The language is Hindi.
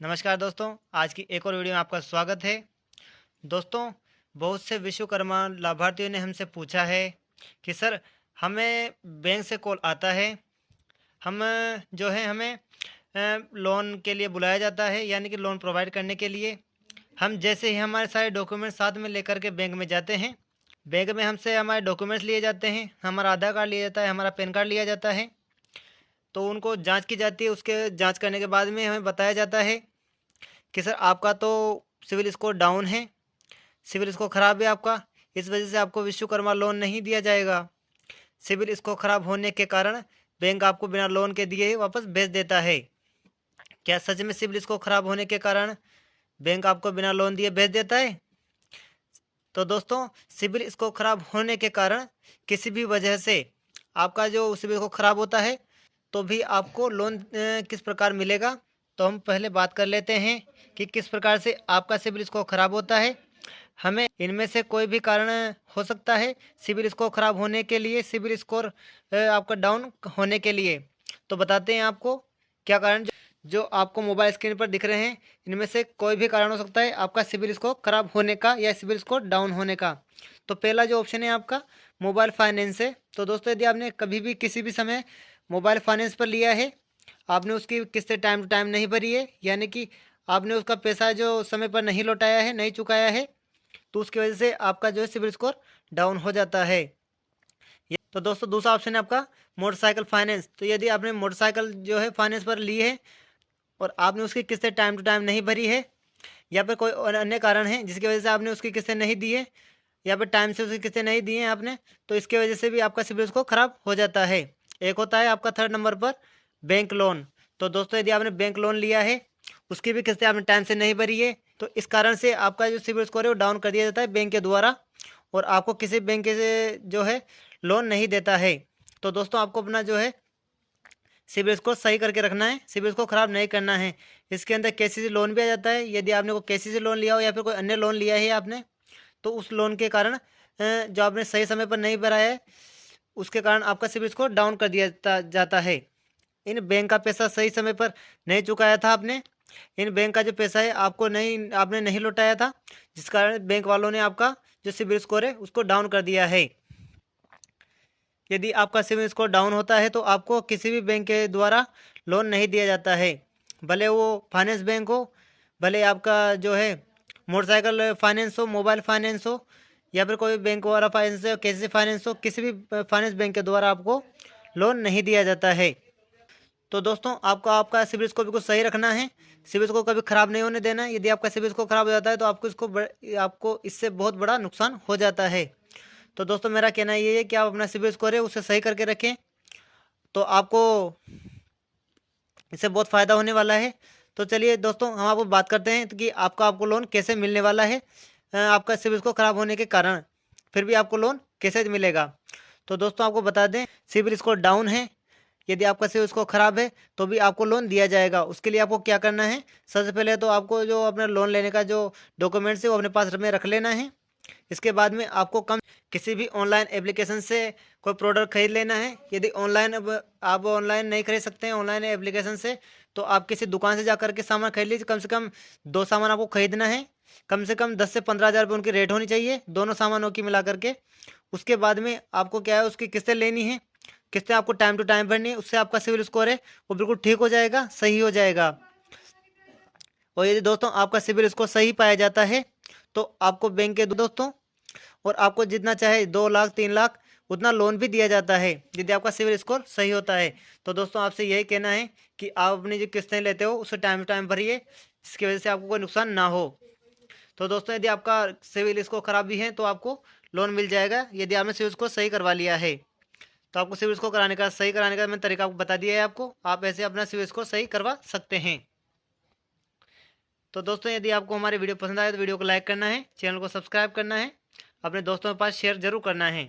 नमस्कार दोस्तों, आज की एक और वीडियो में आपका स्वागत है। दोस्तों, बहुत से विश्वकर्मा लाभार्थियों ने हमसे पूछा है कि सर हमें बैंक से कॉल आता है, हम जो है हमें लोन के लिए बुलाया जाता है यानी कि लोन प्रोवाइड करने के लिए। हम जैसे ही हमारे सारे डॉक्यूमेंट साथ में लेकर के बैंक में जाते हैं, बैंक में हमसे हमारे डॉक्यूमेंट्स लिए जाते हैं, हमारा आधार कार्ड लिया जाता है, हमारा पैन कार्ड लिया जाता है। तो उनको जाँच की जाती है, उसके जाँच करने के बाद में हमें बताया जाता है कि सर आपका तो सिविल स्कोर डाउन है, सिविल स्कोर खराब है आपका, इस वजह से आपको विश्वकर्मा लोन नहीं दिया जाएगा। सिविल स्कोर खराब होने के कारण बैंक आपको बिना लोन के दिए ही वापस भेज देता है। क्या सच में सिविल स्कोर खराब होने के कारण बैंक आपको बिना लोन दिए भेज देता है? तो दोस्तों, सिविल स्कोर खराब होने के कारण किसी भी वजह से आपका जो सिविल स्कोर खराब होता है, तो भी आपको लोन किस प्रकार मिलेगा? तो हम पहले बात कर लेते हैं कि किस प्रकार से आपका सिविल स्कोर खराब होता है। हमें इनमें से कोई भी कारण हो सकता है सिविल स्कोर खराब होने के लिए, सिविल स्कोर आपका डाउन होने के लिए। तो बताते हैं आपको क्या कारण जो आपको मोबाइल स्क्रीन पर दिख रहे हैं, इनमें से कोई भी कारण हो सकता है आपका सिविल स्कोर खराब होने का या सिविल स्कोर डाउन होने का। तो पहला जो ऑप्शन है आपका मोबाइल फाइनेंस है। तो दोस्तों, यदि आपने कभी भी किसी भी समय मोबाइल फाइनेंस पर लिया है, आपने उसकी किस्तें टाइम टू टाइम नहीं भरी है, यानी कि आपने उसका पैसा जो समय पर नहीं लौटाया है, नहीं चुकाया है, तो उसकी वजह से आपका जो है सिविल स्कोर डाउन हो जाता है। तो दोस्तों, दूसरा ऑप्शन है आपका मोटरसाइकिल फाइनेंस। तो यदि आपने मोटरसाइकिल जो है फाइनेंस पर ली है और आपने उसकी किस्तें टाइम टू टाइम नहीं भरी है, या फिर कोई और अन्य कारण है जिसकी वजह से आपने उसकी किस्तें नहीं दी है, या फिर टाइम से उसकी किस्तें नहीं दी हैं आपने, तो इसकी वजह से भी आपका सिबिल स्कोर खराब हो जाता है। एक होता है आपका थर्ड नंबर पर बैंक लोन। तो दोस्तों, यदि आपने बैंक लोन लिया है, उसकी भी किस्तें आपने टाइम से नहीं भरी है, तो इस कारण से आपका जो सिबिल स्कोर है वो डाउन कर दिया जाता है बैंक के द्वारा, और आपको किसी बैंक से जो है लोन नहीं देता है। तो दोस्तों, आपको अपना जो है सिबिल स्कोर सही करके रखना है, सिबिल स्कोर खराब नहीं करना है। इसके अंदर केसीसी लोन भी आ जाता है। यदि आपने कोई केसीसी लोन लिया हो या फिर कोई अन्य लोन लिया है आपने, तो उस लोन के कारण जो आपने सही समय पर नहीं भरा है, उसके कारण आपका सिबिल स्कोर डाउन कर दिया जाता है। इन बैंक का पैसा सही समय पर नहीं चुकाया था आपने, इन बैंक का जो पैसा है आपने नहीं लौटाया था, जिस कारण बैंक वालों ने आपका जो सिबिल स्कोर है उसको डाउन कर दिया है। यदि आपका सिबिल स्कोर डाउन होता है तो आपको किसी भी बैंक के द्वारा लोन नहीं दिया जाता है, भले वो फाइनेंस बैंक हो, भले आपका जो है मोटरसाइकिल फाइनेंस हो, मोबाइल फाइनेंस हो, या फिर कोई बैंक वाला फाइनेंस हो, कैसे फाइनेंस हो, किसी भी फाइनेंस बैंक के द्वारा आपको लोन नहीं दिया जाता है। तो दोस्तों, आपको आपका सिबिल स्कोर बिल्कुल सही रखना है, सिबिल स्कोर कभी खराब नहीं होने देना है। यदि आपका सिबिल स्कोर खराब हो जाता है तो आपको इससे बहुत बड़ा नुकसान हो जाता है। तो दोस्तों, मेरा कहना ये है कि आप अपना सिबिल स्कोर है उसे सही करके रखें, तो आपको इससे बहुत फ़ायदा होने वाला है। तो चलिए दोस्तों, हम आपको बात करते हैं कि आपको लोन कैसे मिलने वाला है। आपका सिबिल स्कोर खराब होने के कारण फिर भी आपको लोन कैसे मिलेगा। तो दोस्तों, आपको बता दें, सिबिल स्कोर डाउन है, यदि आपका सिबिल स्कोर खराब है, तो भी आपको लोन दिया जाएगा। उसके लिए आपको क्या करना है, सबसे पहले तो आपको जो अपना लोन लेने का जो डॉक्यूमेंट्स है वो अपने पास में रख लेना है। इसके बाद में आपको किसी भी ऑनलाइन एप्लीकेशन से कोई प्रोडक्ट खरीद लेना है। यदि आप ऑनलाइन नहीं खरीद सकते हैं ऑनलाइन एप्लीकेशन से, तो आप किसी दुकान से जाकर के सामान खरीद लीजिए। कम से कम 2 सामान आपको खरीदना है, कम से कम 10 से 15 हज़ार रुपये उनकी रेट होनी चाहिए दोनों सामानों की मिला करके। उसके बाद में आपको क्या है, उसकी किस्तें लेनी है, किस्तें आपको टाइम टू टाइम भरनी है, उससे आपका सिविल स्कोर है वो बिल्कुल ठीक हो जाएगा, सही हो जाएगा। और यदि दोस्तों आपका सिविल स्कोर सही पाया जाता है, तो आपको बैंक के दोस्तों, और आपको जितना चाहे 2 लाख 3 लाख उतना लोन भी दिया जाता है, यदि आपका सिविल स्कोर सही होता है। तो दोस्तों, आपसे यही कहना है कि आप अपनी जो किस्तें लेते हो उसे टाइम टू टाइम भरिए, जिसकी वजह से आपको कोई नुकसान ना हो। तो दोस्तों, यदि आपका सिविल स्कोर खराब भी है तो आपको लोन मिल जाएगा, यदि आपने सिविल स्कोर सही करवा लिया है। तो आपको सिविल स्कोर सही कराने का मैंने तरीका आपको बता दिया है आपको, आप ऐसे अपना सिविल स्कोर सही करवा सकते हैं। तो दोस्तों, यदि आपको हमारी वीडियो पसंद आए तो वीडियो को लाइक करना है, चैनल को सब्सक्राइब करना है, अपने दोस्तों के पास शेयर जरूर करना है।